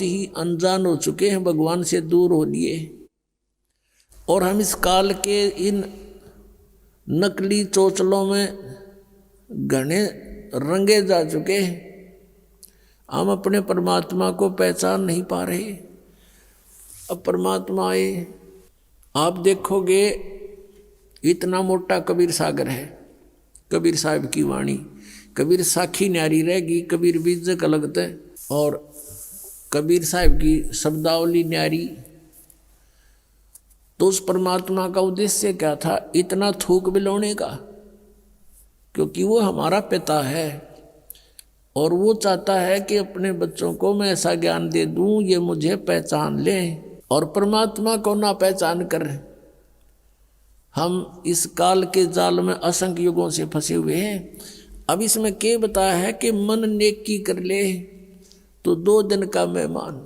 बहुत ही अनजान हो चुके हैं, भगवान से दूर हो लिए, और हम इस काल के इन नकली चोचलों में घने रंगे जा चुके हैं। हम अपने परमात्मा को पहचान नहीं पा रहे। अब परमात्मा आए, आप देखोगे इतना मोटा कबीर सागर है, कबीर साहब की वाणी, कबीर साखी न्यारी रहेगी, कबीर बीजक अलग है, और कबीर साहब की शब्दावली न्यारी। तो उस परमात्मा का उद्देश्य क्या था इतना थूक बिलोने का? क्योंकि वो हमारा पिता है और वो चाहता है कि अपने बच्चों को मैं ऐसा ज्ञान दे दूं ये मुझे पहचान लें, और परमात्मा को ना पहचान कर हम इस काल के जाल में असंख्य युगों से फंसे हुए हैं। अब इसमें क्या बताया है कि मन नेकी कर ले तो 2 दिन का मेहमान।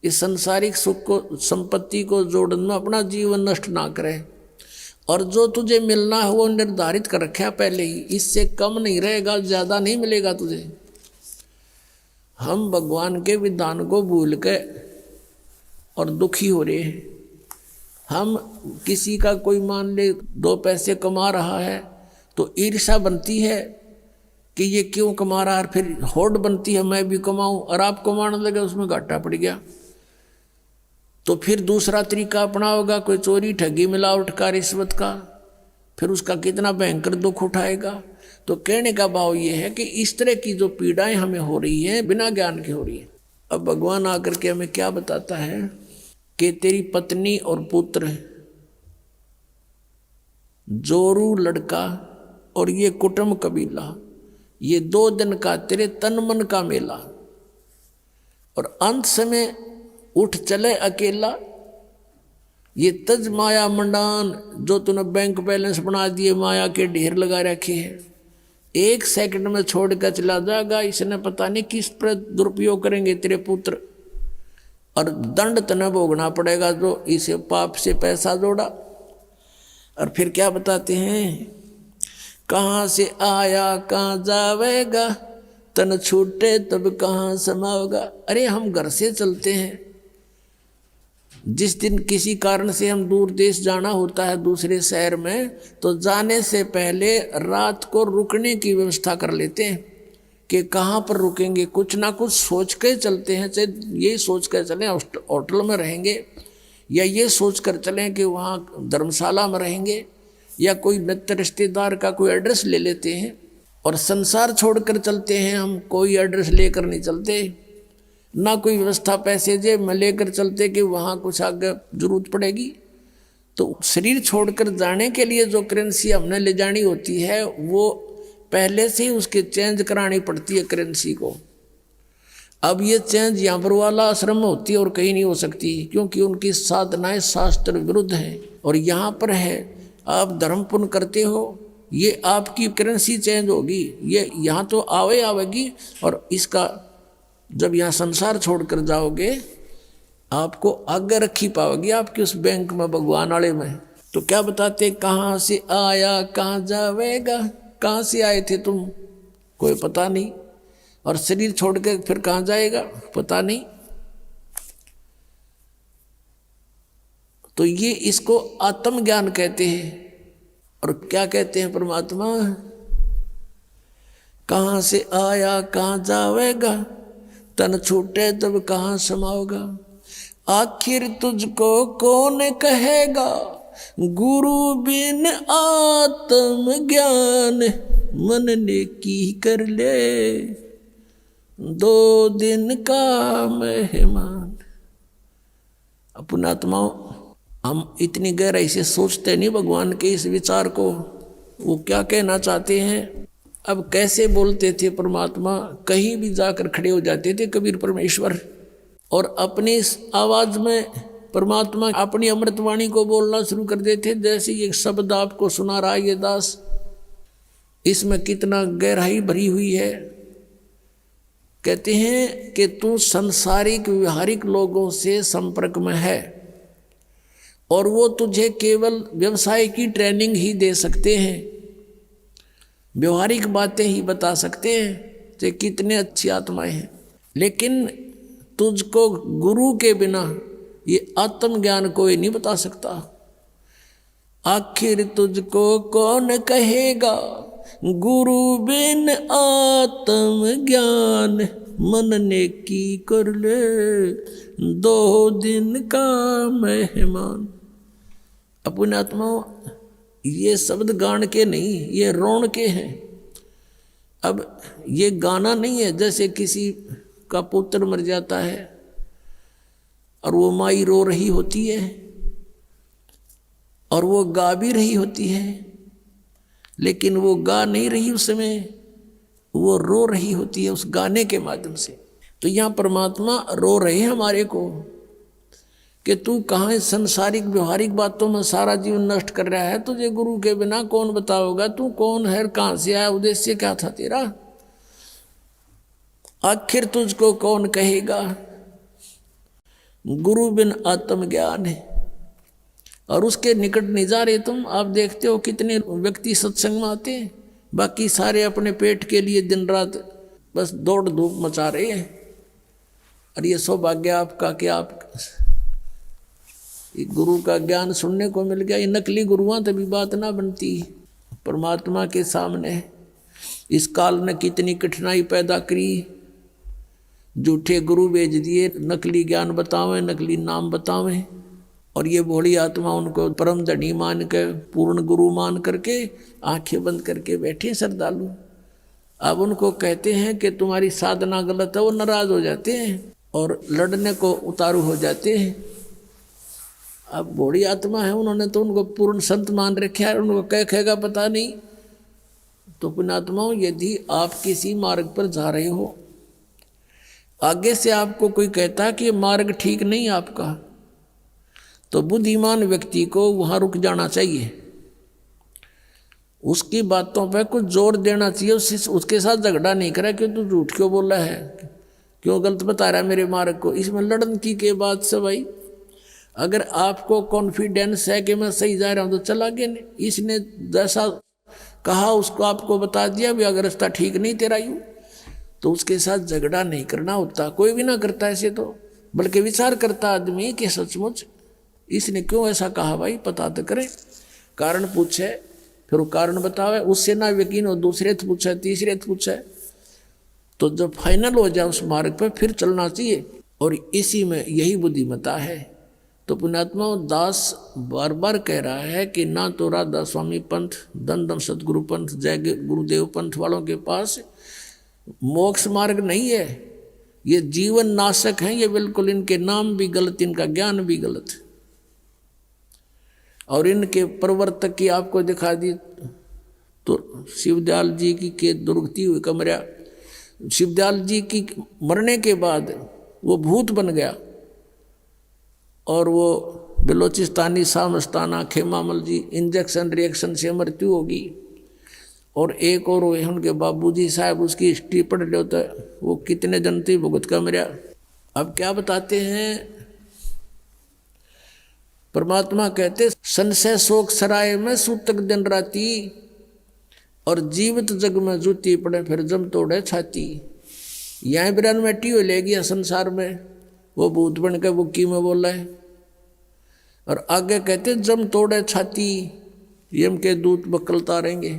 इस संसारिक सुख को, संपत्ति को जोड़न में अपना जीवन नष्ट ना करे, और जो तुझे मिलना है वो निर्धारित कर रखा पहले ही, इससे कम नहीं रहेगा, ज़्यादा नहीं मिलेगा तुझे। हम भगवान के विधान को भूल के और दुखी हो रहे हैं। हम किसी का कोई मान ले 2 पैसे कमा रहा है तो ईर्ष्या बनती है कि ये क्यों कमा रहा है, और फिर होड़ बनती है मैं भी कमाऊं, और आप कमाने लगे उसमें घाटा पड़ गया तो फिर दूसरा तरीका अपनाओगा, कोई चोरी ठगी मिलावट का रिश्वत का, फिर उसका कितना भयंकर दुख उठाएगा। तो कहने का भाव ये है कि इस तरह की जो पीड़ाएं हमें हो रही हैं बिना ज्ञान के हो रही है। अब भगवान आकर के हमें क्या बताता है कि तेरी पत्नी और पुत्र, जोरू लड़का और ये कुटुंब कबीला, ये 2 दिन का तेरे तन मन का मेला, और अंत समय उठ चले अकेला। ये तज माया मंडान जो तूने बैंक बैलेंस बना दिए, माया के ढेर लगा रखे हैं, 1 सेकंड में छोड़ कर चला जाएगा। इसने पता नहीं किस पर दुरुपयोग करेंगे तेरे पुत्र, और दंड तने भोगना पड़ेगा जो इसे पाप से पैसा जोड़ा। और फिर क्या बताते हैं, कहाँ से आया कहाँ जावेगा, तन छूटे तब कहाँ समाओगा। अरे हम घर से चलते हैं, जिस दिन किसी कारण से हम दूर देश जाना होता है दूसरे शहर में, तो जाने से पहले रात को रुकने की व्यवस्था कर लेते हैं कि कहाँ पर रुकेंगे, कुछ ना कुछ सोच के चलते हैं। चाहे ये सोच कर चलें होटल में रहेंगे, या ये सोच कर चलें कि वहाँ धर्मशाला में रहेंगे, या कोई मित्र रिश्तेदार का कोई एड्रेस ले लेते हैं। और संसार छोड़कर चलते हैं हम, कोई एड्रेस लेकर नहीं चलते, ना कोई व्यवस्था पैसे जेब में लेकर चलते कि वहाँ कुछ आगे जरूरत पड़ेगी। तो शरीर छोड़कर जाने के लिए जो करेंसी हमने ले जानी होती है वो पहले से ही उसके चेंज करानी पड़ती है करेंसी को। अब ये चेंज यहाँ पर वाला आश्रम में होती है और कहीं नहीं हो सकती, क्योंकि उनकी साधनाएं शास्त्र विरुद्ध हैं। और यहाँ पर है आप धर्म पुण्य करते हो, ये आपकी करेंसी चेंज होगी, ये यहाँ तो आवेगी, और इसका जब यहाँ संसार छोड़कर जाओगे आपको आगे रखी पाओगी आपकी उस बैंक में, भगवान वाले में। तो क्या बताते, कहाँ से आया कहाँ जावेगा, कहाँ से आए थे तुम कोई पता नहीं, और शरीर छोड़ के फिर कहाँ जाएगा पता नहीं। तो ये इसको आत्मज्ञान कहते हैं। और क्या कहते हैं परमात्मा, कहाँ से आया कहाँ जावेगा, तन छूटे तब कहाँ समाओगा। आखिर तुझको कौन कहेगा, गुरु बिन आत्म ज्ञान, मन ने की कर ले 2 दिन का मेहमान। पुण्यात्माओं, हम इतनी गहराई से सोचते नहीं भगवान के इस विचार को, वो क्या कहना चाहते हैं। अब कैसे बोलते थे परमात्मा, कहीं भी जाकर खड़े हो जाते थे कबीर परमेश्वर, और अपनी इस आवाज़ में परमात्मा अपनी अमृतवाणी को बोलना शुरू कर देते। जैसे ये शब्द आपको सुना रहा है ये दास, इसमें कितना गहराई भरी हुई है। कहते हैं कि तू संसारिक व्यवहारिक लोगों से संपर्क में है, और वो तुझे केवल व्यवसाय की ट्रेनिंग ही दे सकते हैं, व्यवहारिक बातें ही बता सकते हैं कि कितने अच्छी आत्माएं हैं। लेकिन तुझको गुरु के बिना ये आत्मज्ञान कोई नहीं बता सकता। आखिर तुझको कौन कहेगा गुरु बिन आत्म ज्ञान, मन ने की कर ले 2 दिन का मेहमान। अपने आत्मा ये शब्द गान के नहीं, ये रोण के हैं। अब ये गाना नहीं है जैसे किसी का पुत्र मर जाता है और वो माई रो रही होती है और वो गा भी रही होती है, लेकिन वो गा नहीं रही उस समय, वो रो रही होती है उस गाने के माध्यम से। तो यहाँ परमात्मा रो रहे हैं हमारे को कि तू कहाँ है, संसारिक व्यवहारिक बातों में सारा जीवन नष्ट कर रहा है, तुझे गुरु के बिना कौन बताओगा, तू कौन है, कहाँ से आया, उद्देश्य क्या था तेरा। आखिर तुझको कौन कहेगा गुरु बिन आत्मज्ञान है। और उसके निकट नहीं जा रहे तुम। आप देखते हो कितने व्यक्ति सत्संग में आते हैं, बाकी सारे अपने पेट के लिए दिन रात बस दौड़ धूप मचा रहे हैं। और ये सौभाग्य आपका कि आप गुरु का ज्ञान सुनने को मिल गया। ये नकली गुरुआं तभी बात ना बनती परमात्मा के सामने। इस काल ने कितनी कठिनाई पैदा करी, झूठे गुरु भेज दिए, नकली ज्ञान बतावें, नकली नाम बतावें, और ये भोली आत्मा उनको परम धनी मान के, पूर्ण गुरु मान करके आंखें बंद करके बैठे श्रद्धालु। अब उनको कहते हैं कि तुम्हारी साधना गलत है, वो नाराज हो जाते हैं और लड़ने को उतारू हो जाते हैं। अब भोली आत्मा है, उन्होंने तो उनको पूर्ण संत मान रखा है, उनको क्या कहेगा पता नहीं। तो पुण्यात्माओं, यदि आप किसी मार्ग पर जा रहे हो, आगे से आपको कोई कहता कि मार्ग ठीक नहीं आपका, तो बुद्धिमान व्यक्ति को वहाँ रुक जाना चाहिए, उसकी बातों पर कुछ जोर देना चाहिए, उसके साथ झगड़ा नहीं करा कि तू झूठ क्यों बोल रहा है, क्यों गलत बता रहा है मेरे मार्ग को। इसमें लड़न की के बाद से भाई, अगर आपको कॉन्फिडेंस है कि मैं सही जा रहा हूँ तो चला गया, नहीं इसने जैसा कहा उसको आपको बता दिया भी, अगर रास्ता ठीक नहीं तेरा यूँ, तो उसके साथ झगड़ा नहीं करना होता। कोई भी ना करता ऐसे तो, बल्कि विचार करता आदमी कि सचमुच इसने क्यों ऐसा कहा, भाई पता तो करे, कारण पूछे, फिर वो कारण बतावे, उससे ना यकीन हो दूसरे से पूछे, तीसरे से पूछे, तो जब फाइनल हो जाए उस मार्ग पर फिर चलना चाहिए। और इसी में यही बुद्धिमता है। तो पुण्यात्मा दास बार बार कह रहा है कि ना तो राधा स्वामी पंथ, दन दन सतगुरु पंथ, जय गुरुदेव पंथ वालों के पास मोक्ष मार्ग नहीं है, ये जीवन नाशक हैं, ये बिल्कुल, इनके नाम भी गलत, इनका ज्ञान भी गलत। और इनके प्रवर्तक की आपको दिखा दी तो शिवदयाल जी की के दुर्गति हुई कमरा, शिवदयाल जी की मरने के बाद वो भूत बन गया और वो बलोचिस्तानी सामस्ताना खेमामल जी इंजेक्शन रिएक्शन से मृत्यु होगी। और एक और हुए उनके बाबूजी साहब, उसकी हिस्ट्री पढ़ लो तो वो कितने जनती भुगत का मरा। अब क्या बताते हैं परमात्मा, कहते संशय शोक सराय में सूतक दिन राती, और जीवित जग में जूती पड़े फिर जम तोड़े छाती। यहाँ बिरान मैटी हो ले गया संसार में, वो भूत बन के बुक्की में बोला है। और आगे कहते जम तोड़े छाती, यम के दूत बकल तारेंगे।